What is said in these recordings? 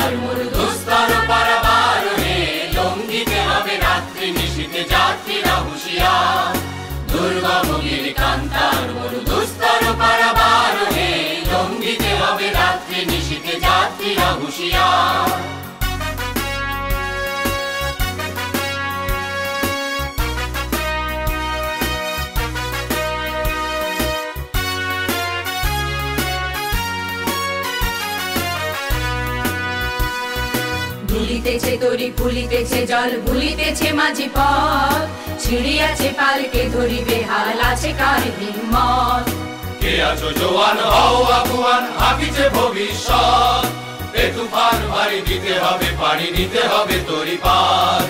কান্তার মরু দুস্তর পারাবার হে, লঙ্ঘিতে হবে রাত্রি নিশীথে যাত্রীরা হুঁশিয়ার। দুর্গম গিরি কান্তার মরু দুস্তর পারাবার হে, লঙ্ঘিতে হবে রাত্রি নিশীথে যাত্রীরা হুঁশিয়ার। ভুলিতেছে তরি ফুলিতেছে জল, ভুলিতেছে মাঝি পথ, ছিড়িয়াছে পালকে ধরিবে হাল, আছে কার হিম্মত। কে আছো জোয়ান হও আগুয়ান, হাকিছে ভবিষ্যৎ। এ তুফান ভারী দিতে হবে পাড়ি, দিতে হবে তরি পার।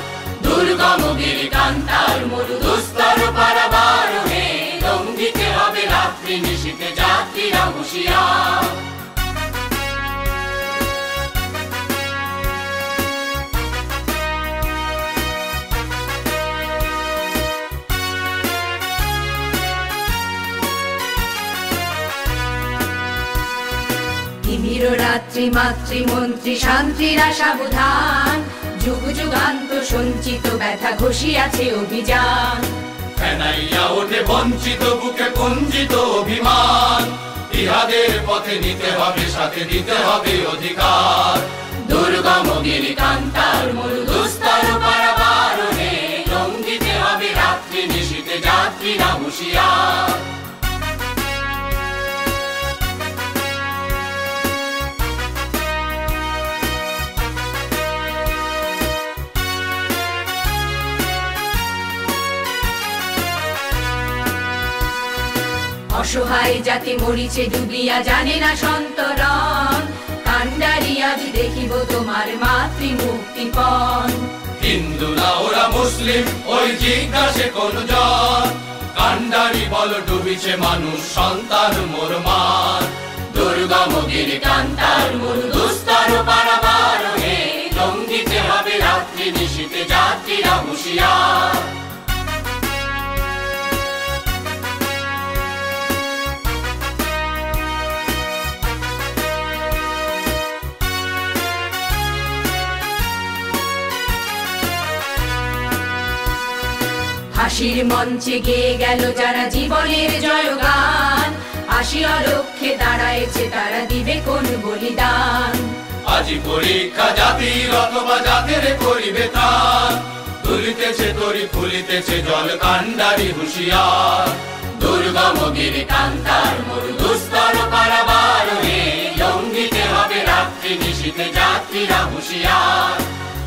দুর্গম গিরি কান্তার মরু দুস্তর পারাবার হে, লঙ্ঘিতে হবে রাত্রি নিশীথে যাত্রীরা হুঁশিয়ার। তিমির রাত্রি মাতৃমন্ত্রী শান্তিরা সাবধান, যুগ যুগান্ত সঞ্চিত ব্যথা ঘষিয়াছে অভিযান। ফেনাইয়া ওঠে বঞ্চিত বুকে কুঞ্চিত অভিমান, ইহাদের পথে নিতে হবে সাথে দিতে হবে অধিকার। দুর্গম গিরি কান্তার মরু দুস্তর পারাবার হে, লঙ্ঘিতে হবে রাত্রি নিশীথে যাত্রীরা হুঁশিয়ার। অসহায় জাতি মরিছে ডুবিয়া, জানে না সন্তরণ, কান্ডারি আজ দেখিব তোমার মাতৃ মুক্তিপণ। হিন্দু না ওরা মুসলিম ওই জিজ্ঞাসে কোন জন, কান্ডারি বল ডুবিছে মানুষ সন্তান মোর মান। দুর্গম গিরি কান্তার মরু দুস্তর পারাবার হে, লঙ্ঘিতে হবে রাত্রি নিশীথে যাত্রীরা হুঁশিয়ার। হাসির মঞ্চে গেয়ে গেল যারা জীবনের জয়গান, আসিয়া লক্ষ্যে দাঁড়ায়েছে তারা দিবে কোন বলিদান। আজি পরীক্ষা জাতির অথবা জাতের করিবে ত্রাণ, তুলিতেছে তরি ফুলিতেছে জল কান্ডারি হুঁশিয়ার। দুর্গম গিরি কান্তার মরু দুস্তর পারাবার হে, লঙ্ঘিতে হবে রাত্রি নিশীথে যাত্রীরা হুঁশিয়ার।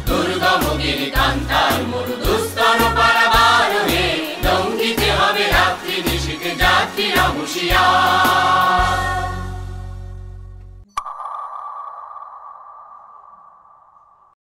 দুর্গম গিরি কান্তার মরু